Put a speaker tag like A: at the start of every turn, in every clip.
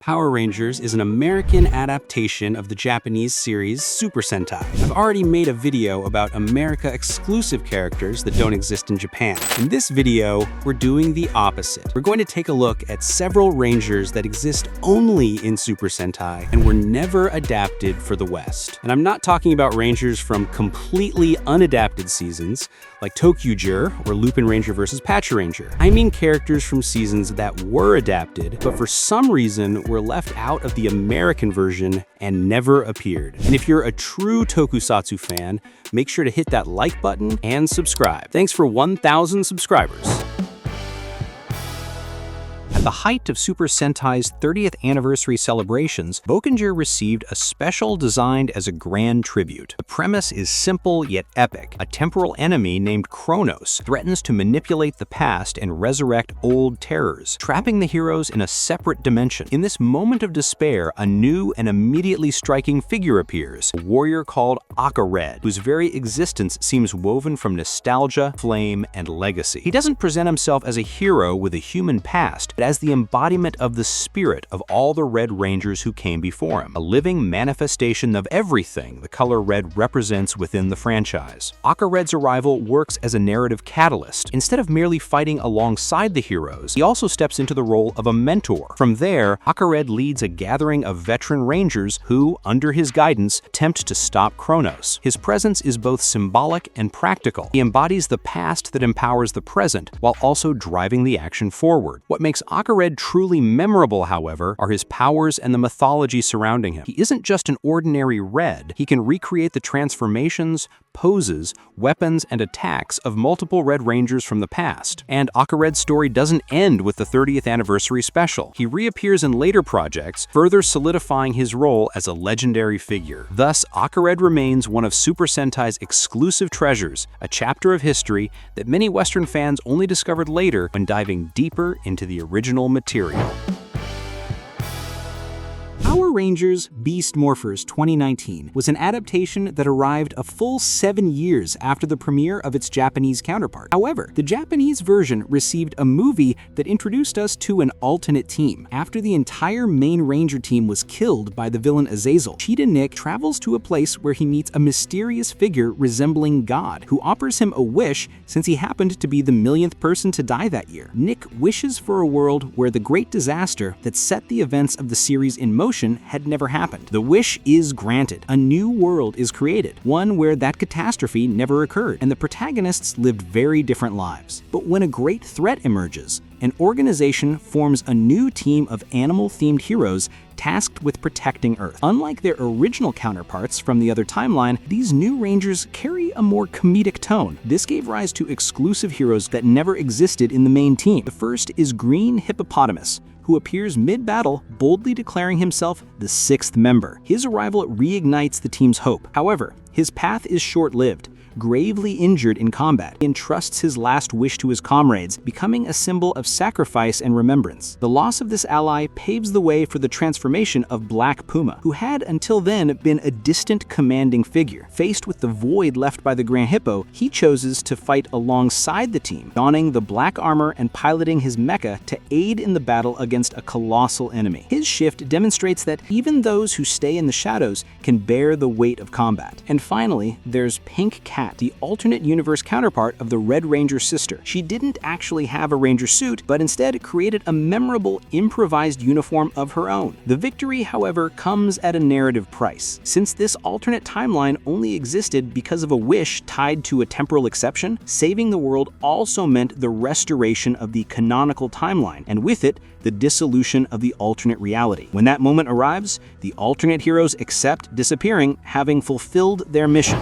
A: Power Rangers is an American adaptation of the Japanese series Super Sentai. I've already made a video about America-exclusive characters that don't exist in Japan. In this video, we're doing the opposite. We're going to take a look at several Rangers that exist only in Super Sentai and were never adapted for the West. And I'm not talking about Rangers from completely unadapted seasons, like ToQger or Lupin Ranger vs. Patcher Ranger. I mean characters from seasons that were adapted, but for some reason were left out of the American version and never appeared. And if you're a true tokusatsu fan, make sure to hit that like button and subscribe. Thanks for 1,000 subscribers. At the height of Super Sentai's 30th anniversary celebrations, Bokanger received a special designed as a grand tribute. The premise is simple yet epic. A temporal enemy named Kronos threatens to manipulate the past and resurrect old terrors, trapping the heroes in a separate dimension. In this moment of despair, a new and immediately striking figure appears, a warrior called AkaRed, whose very existence seems woven from nostalgia, flame, and legacy. He doesn't present himself as a hero with a human past, but as the embodiment of the spirit of all the Red Rangers who came before him, a living manifestation of everything the color red represents within the franchise. AkaRed's arrival works as a narrative catalyst. Instead of merely fighting alongside the heroes, he also steps into the role of a mentor. From there, AkaRed leads a gathering of veteran Rangers who, under his guidance, attempt to stop Kronos. His presence is both symbolic and practical. He embodies the past that empowers the present, while also driving the action forward. What makes AkaRed truly memorable, however, are his powers and the mythology surrounding him. He isn't just an ordinary Red. He can recreate the transformations, poses, weapons, and attacks of multiple Red Rangers from the past. And AkaRed's story doesn't end with the 30th anniversary special. He reappears in later projects, further solidifying his role as a legendary figure. Thus, AkaRed remains one of Super Sentai's exclusive treasures, a chapter of history that many Western fans only discovered later when diving deeper into the original material. Power Rangers Beast Morphers 2019 was an adaptation that arrived a full 7 years after the premiere of its Japanese counterpart. However, the Japanese version received a movie that introduced us to an alternate team. After the entire main Ranger team was killed by the villain Azazel, Cheetah Nick travels to a place where he meets a mysterious figure resembling God, who offers him a wish since he happened to be the millionth person to die that year. Nick wishes for a world where the great disaster that set the events of the series in motion had never happened. The wish is granted. A new world is created, one where that catastrophe never occurred, and the protagonists lived very different lives. But when a great threat emerges, an organization forms a new team of animal-themed heroes tasked with protecting Earth. Unlike their original counterparts from the other timeline, these new Rangers carry a more comedic tone. This gave rise to exclusive heroes that never existed in the main team. The first is Green Hippopotamus, who appears mid-battle, boldly declaring himself the 6th member. His arrival reignites the team's hope. However, his path is short-lived. Gravely injured in combat, he entrusts his last wish to his comrades, becoming a symbol of sacrifice and remembrance. The loss of this ally paves the way for the transformation of Black Puma, who had until then been a distant commanding figure. Faced with the void left by the Grand Hippo, he chooses to fight alongside the team, donning the black armor and piloting his mecha to aid in the battle against a colossal enemy. His shift demonstrates that even those who stay in the shadows can bear the weight of combat. And finally, there's Pink Cat, the alternate universe counterpart of the Red Ranger's sister. She didn't actually have a Ranger suit, but instead created a memorable, improvised uniform of her own. The victory, however, comes at a narrative price. Since this alternate timeline only existed because of a wish tied to a temporal exception, saving the world also meant the restoration of the canonical timeline, and with it, the dissolution of the alternate reality. When that moment arrives, the alternate heroes accept disappearing, having fulfilled their mission.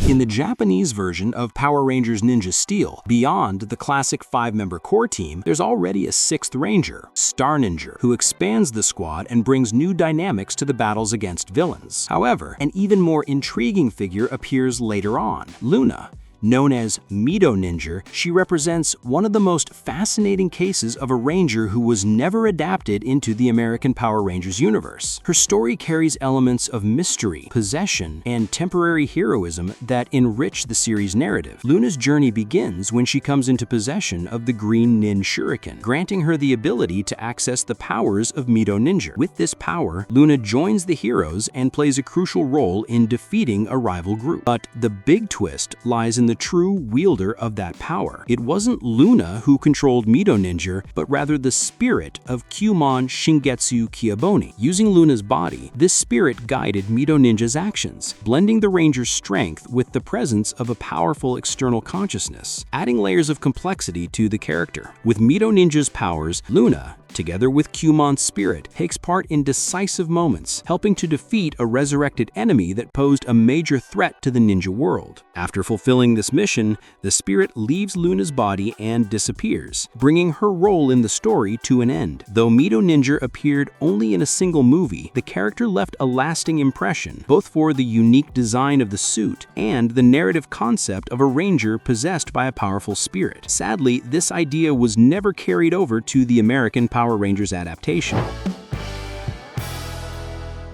A: In the Japanese version of Power Rangers Ninja Steel, beyond the classic 5-member core team, there's already a 6th Ranger, Star Ninja, who expands the squad and brings new dynamics to the battles against villains. However, an even more intriguing figure appears later on, Luna. Known as MidoNinger, she represents one of the most fascinating cases of a ranger who was never adapted into the American Power Rangers universe. Her story carries elements of mystery, possession, and temporary heroism that enrich the series' narrative. Luna's journey begins when she comes into possession of the green nin shuriken, granting her the ability to access the powers of MidoNinger. With this power, Luna joins the heroes and plays a crucial role in defeating a rival group. But the big twist lies in the true wielder of that power. It wasn't Luna who controlled MidoNinger, but rather the spirit of Kyumon Shingetsu Kiyoboni. Using Luna's body, this spirit guided MidoNinja's actions, blending the ranger's strength with the presence of a powerful external consciousness, adding layers of complexity to the character. With MidoNinja's powers, Luna, together with Kyumon's spirit, takes part in decisive moments, helping to defeat a resurrected enemy that posed a major threat to the ninja world. After fulfilling this mission, the spirit leaves Luna's body and disappears, bringing her role in the story to an end. Though MidoNinger appeared only in a single movie, the character left a lasting impression, both for the unique design of the suit and the narrative concept of a ranger possessed by a powerful spirit. Sadly, this idea was never carried over to the American Power Rangers adaptation.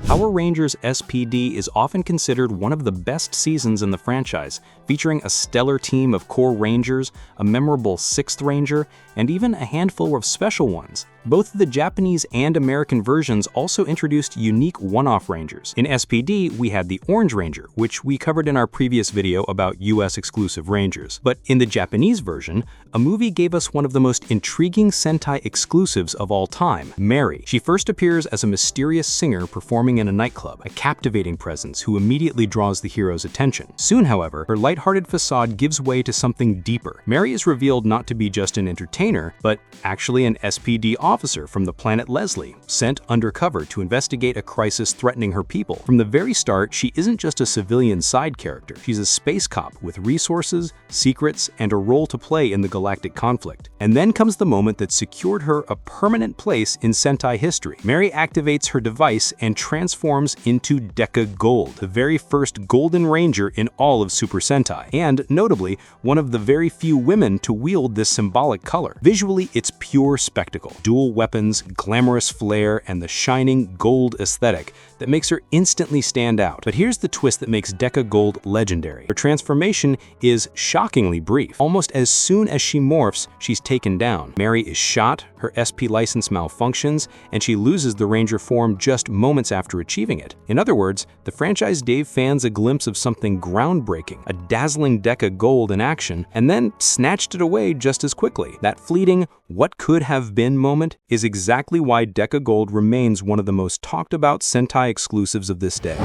A: Power Rangers SPD is often considered one of the best seasons in the franchise, featuring a stellar team of core Rangers, a memorable 6th Ranger, and even a handful of special ones. Both the Japanese and American versions also introduced unique one-off Rangers. In SPD, we had the Orange Ranger, which we covered in our previous video about US-exclusive Rangers. But in the Japanese version, a movie gave us one of the most intriguing Sentai exclusives of all time, Mary. She first appears as a mysterious singer performing in a nightclub, a captivating presence who immediately draws the hero's attention. Soon, however, her lighthearted facade gives way to something deeper. Mary is revealed not to be just an entertainer, but actually an SPD officer from the planet Leslie, sent undercover to investigate a crisis threatening her people. From the very start, she isn't just a civilian side character. She's a space cop with resources, secrets, and a role to play in the galactic conflict. And then comes the moment that secured her a permanent place in Sentai history. Mary activates her device and transforms into DekaGold, the very first Golden Ranger in all of Super Sentai, and notably, one of the very few women to wield this symbolic color. Visually, it's pure spectacle. Dual weapons, glamorous flair, and the shining gold aesthetic that makes her instantly stand out. But here's the twist that makes DekaGold legendary. Her transformation is shockingly brief. Almost as soon as she morphs, she's taken down. Mary is shot, her SP license malfunctions, and she loses the Ranger form just moments after achieving it. In other words, the franchise gave fans a glimpse of something groundbreaking, a dazzling DekaGold in action, and then snatched it away just as quickly. That fleeting, what could have been moment is exactly why DekaGold remains one of the most talked about Sentai exclusives of this day.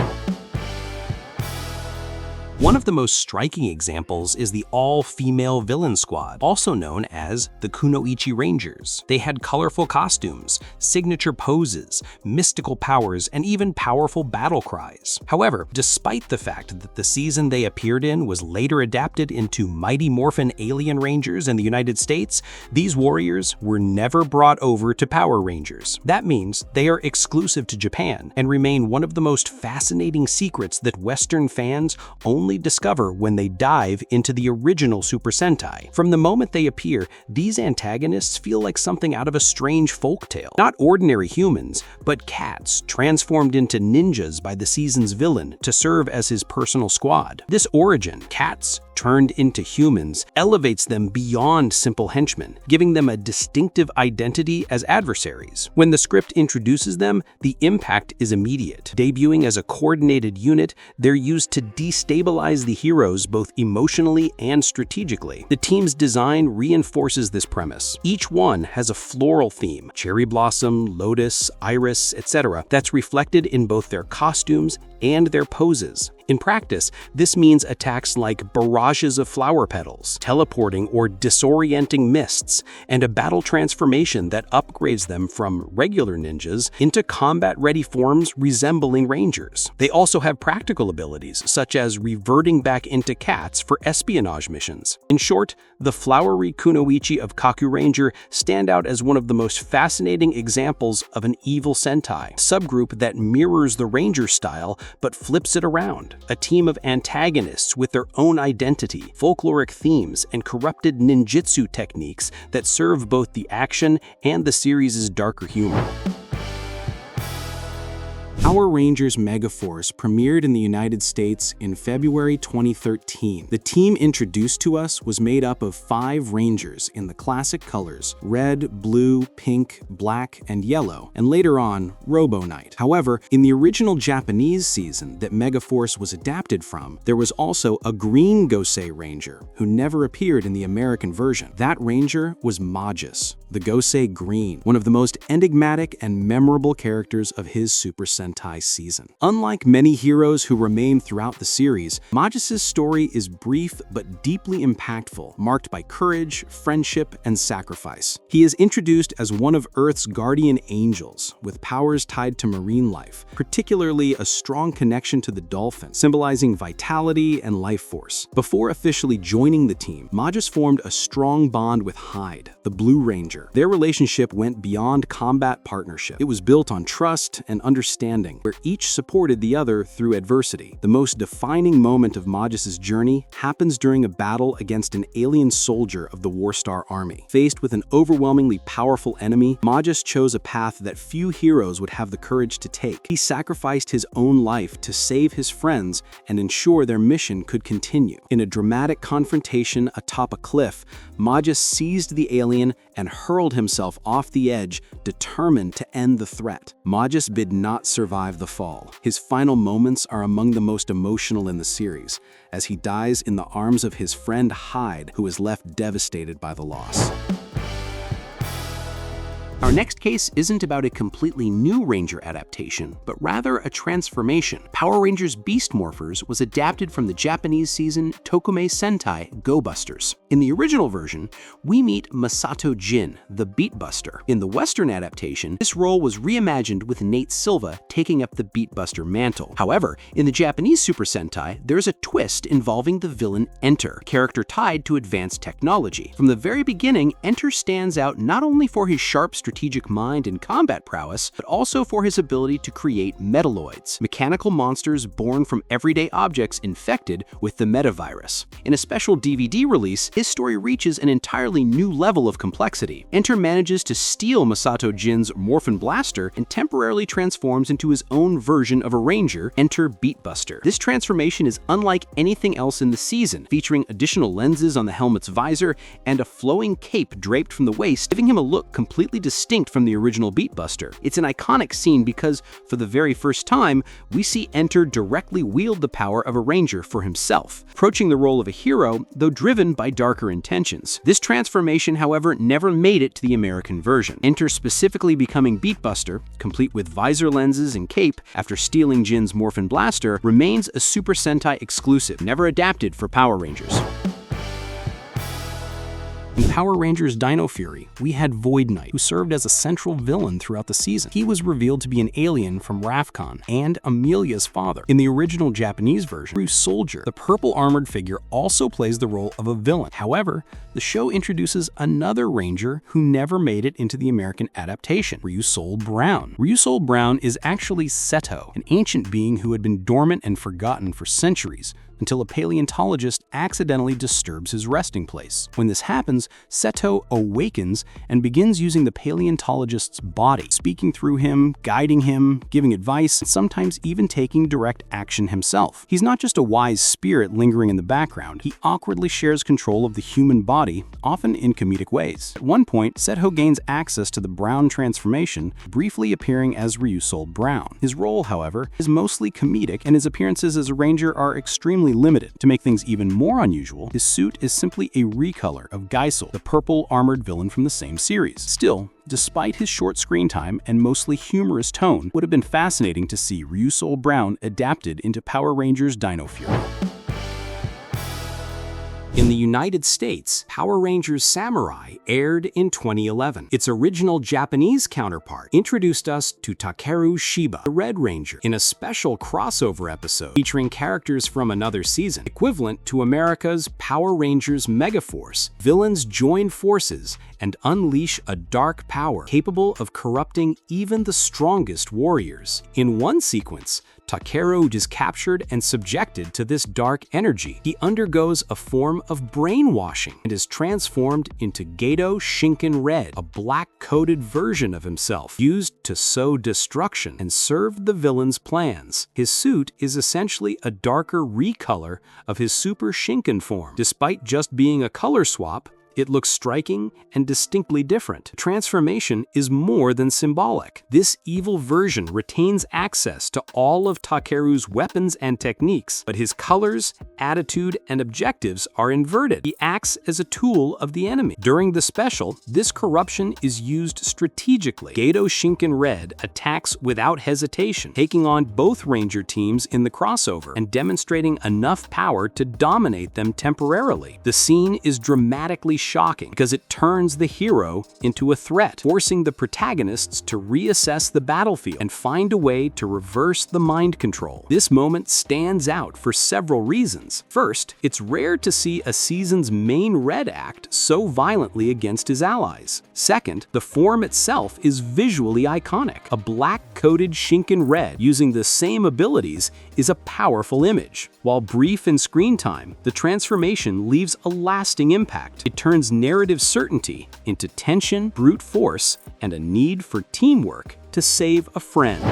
A: One of the most striking examples is the all-female villain squad, also known as the Kunoichi Rangers. They had colorful costumes, signature poses, mystical powers, and even powerful battle cries. However, despite the fact that the season they appeared in was later adapted into Mighty Morphin Alien Rangers in the United States, these warriors were never brought over to Power Rangers. That means they are exclusive to Japan and remain one of the most fascinating secrets that Western fans only discover when they dive into the original Super Sentai. From the moment they appear, these antagonists feel like something out of a strange folktale. Not ordinary humans, but cats transformed into ninjas by the season's villain to serve as his personal squad. This origin, cats turned into humans, elevates them beyond simple henchmen, giving them a distinctive identity as adversaries. When the script introduces them, the impact is immediate. Debuting as a coordinated unit, they're used to destabilize the heroes both emotionally and strategically. The team's design reinforces this premise. Each one has a floral theme, cherry blossom, lotus, iris, etc., that's reflected in both their costumes and their poses. In practice, this means attacks like barrages of flower petals, teleporting or disorienting mists, and a battle transformation that upgrades them from regular ninjas into combat-ready forms resembling rangers. They also have practical abilities, such as reverting back into cats for espionage missions. In short, the flowery Kunoichi of Kaku Ranger stand out as one of the most fascinating examples of an evil Sentai, subgroup that mirrors the Ranger style but flips it around. AkaRed, a team of antagonists with their own identity, folkloric themes, and corrupted ninjutsu techniques that serve both the action and the series' darker humor. Power Rangers Megaforce premiered in the United States in February 2013. The team introduced to us was made up of 5 Rangers in the classic colors red, blue, pink, black, and yellow, and later on, Robo Knight. However, in the original Japanese season that Megaforce was adapted from, there was also a green Gosei Ranger who never appeared in the American version. That Ranger was Majis, the Gosei Green, one of the most enigmatic and memorable characters of his Super Sentai season. Unlike many heroes who remain throughout the series, Majis' story is brief but deeply impactful, marked by courage, friendship, and sacrifice. He is introduced as one of Earth's guardian angels, with powers tied to marine life, particularly a strong connection to the dolphin, symbolizing vitality and life force. Before officially joining the team, Majis formed a strong bond with Hyde, the Blue Ranger. Their relationship went beyond combat partnership. It was built on trust and understanding, where each supported the other through adversity. The most defining moment of Majis' journey happens during a battle against an alien soldier of the Warstar army. Faced with an overwhelmingly powerful enemy, Majis chose a path that few heroes would have the courage to take. He sacrificed his own life to save his friends and ensure their mission could continue. In a dramatic confrontation atop a cliff, Majis seized the alien and hurled himself off the edge, determined to end the threat. Majis did not survive the fall. His final moments are among the most emotional in the series, as he dies in the arms of his friend Hyde, who is left devastated by the loss. Our next case isn't about a completely new Ranger adaptation, but rather a transformation. Power Rangers Beast Morphers was adapted from the Japanese season Tokume Sentai Go Busters. In the original version, we meet Masato Jin, the Beatbuster. In the Western adaptation, this role was reimagined with Nate Silva taking up the Beatbuster mantle. However, in the Japanese Super Sentai, there's a twist involving the villain Enter, a character tied to advanced technology. From the very beginning, Enter stands out not only for his sharp strategic mind and combat prowess, but also for his ability to create metalloids, mechanical monsters born from everyday objects infected with the metavirus. In a special DVD release, his story reaches an entirely new level of complexity. Enter manages to steal Masato Jin's Morphin Blaster and temporarily transforms into his own version of a Ranger, Enter Beatbuster. This transformation is unlike anything else in the season, featuring additional lenses on the helmet's visor and a flowing cape draped from the waist, giving him a look completely distinct from the original Beatbuster. It's an iconic scene because, for the very first time, we see Enter directly wield the power of a Ranger for himself, approaching the role of a hero, though driven by darker intentions. This transformation, however, never made it to the American version. Enter specifically becoming Beatbuster, complete with visor lenses and cape, after stealing Jin's Morphin Blaster, remains a Super Sentai exclusive, never adapted for Power Rangers. In Power Rangers Dino Fury, we had Void Knight, who served as a central villain throughout the season. He was revealed to be an alien from Rafcon and Amelia's father. In the original Japanese version, Ryus Soldier, the purple armored figure, also plays the role of a villain. However, the show introduces another Ranger who never made it into the American adaptation, Ryus Brown. Ryus Brown is actually Seto, an ancient being who had been dormant and forgotten for centuries, until a paleontologist accidentally disturbs his resting place. When this happens, Seto awakens and begins using the paleontologist's body, speaking through him, guiding him, giving advice, and sometimes even taking direct action himself. He's not just a wise spirit lingering in the background, he awkwardly shares control of the human body, often in comedic ways. At one point, Seto gains access to the Brown transformation, briefly appearing as Ryus Brown. His role, however, is mostly comedic, and his appearances as a Ranger are extremely limited. To make things even more unusual, his suit is simply a recolor of Geisel, the purple armored villain from the same series. Still, despite his short screen time and mostly humorous tone, it would have been fascinating to see Ryus Brown adapted into Power Rangers Dino Fury. In the United States, Power Rangers Samurai aired in 2011. Its original Japanese counterpart introduced us to Takeru Shiba, the Red Ranger, in a special crossover episode featuring characters from another season. Equivalent to America's Power Rangers Megaforce, villains join forces and unleash a dark power capable of corrupting even the strongest warriors. In one sequence, Takeru is captured and subjected to this dark energy. He undergoes a form of brainwashing and is transformed into Gato Shinken Red, a black-coated version of himself, used to sow destruction and serve the villain's plans. His suit is essentially a darker recolor of his Super Shinken form. Despite just being a color swap, it looks striking and distinctly different. The transformation is more than symbolic. This evil version retains access to all of Takeru's weapons and techniques, but his colors, attitude, and objectives are inverted. He acts as a tool of the enemy. During the special, this corruption is used strategically. Gato Shinken Red attacks without hesitation, taking on both Ranger teams in the crossover and demonstrating enough power to dominate them temporarily. The scene is dramatically shocking because it turns the hero into a threat, forcing the protagonists to reassess the battlefield and find a way to reverse the mind control. This moment stands out for several reasons. First, it's rare to see a season's main Red act so violently against his allies. Second, the form itself is visually iconic. A black-coated Shinken Red using the same abilities is a powerful image. While brief in screen time, the transformation leaves a lasting impact. It turns narrative certainty into tension, brute force, and a need for teamwork to save a friend.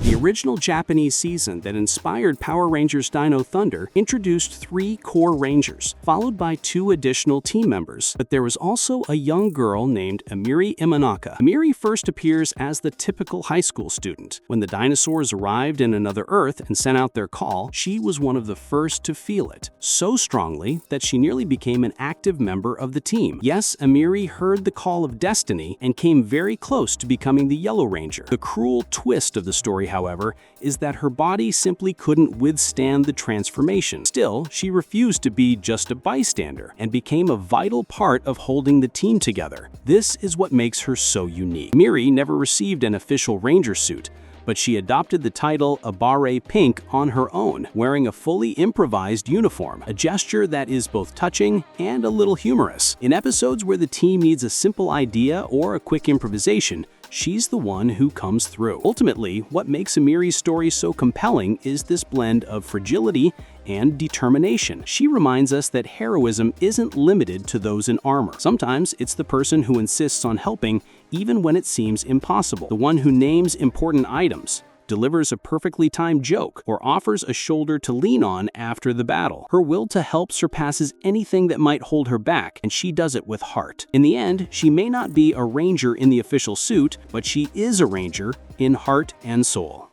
A: The original Japanese season that inspired Power Rangers Dino Thunder introduced 3 core Rangers, followed by 2 additional team members, but there was also a young girl named Emiri Imanaka. Emiri first appears as the typical high school student. When the dinosaurs arrived in another Earth and sent out their call, she was one of the first to feel it, so strongly that she nearly became an active member of the team. Yes, Emiri heard the call of destiny and came very close to becoming the Yellow Ranger. The cruel twist of the story, however, is that her body simply couldn't withstand the transformation. Still, she refused to be just a bystander and became a vital part of holding the team together. This is what makes her so unique. Emiri never received an official Ranger suit, but she adopted the title Abare Pink on her own, wearing a fully improvised uniform, a gesture that is both touching and a little humorous. In episodes where the team needs a simple idea or a quick improvisation, she's the one who comes through. Ultimately, what makes Emiri's story so compelling is this blend of fragility and determination. She reminds us that heroism isn't limited to those in armor. Sometimes it's the person who insists on helping even when it seems impossible, the one who names important items, delivers a perfectly timed joke, or offers a shoulder to lean on after the battle. Her will to help surpasses anything that might hold her back, and she does it with heart. In the end, she may not be a Ranger in the official suit, but she is a Ranger in heart and soul.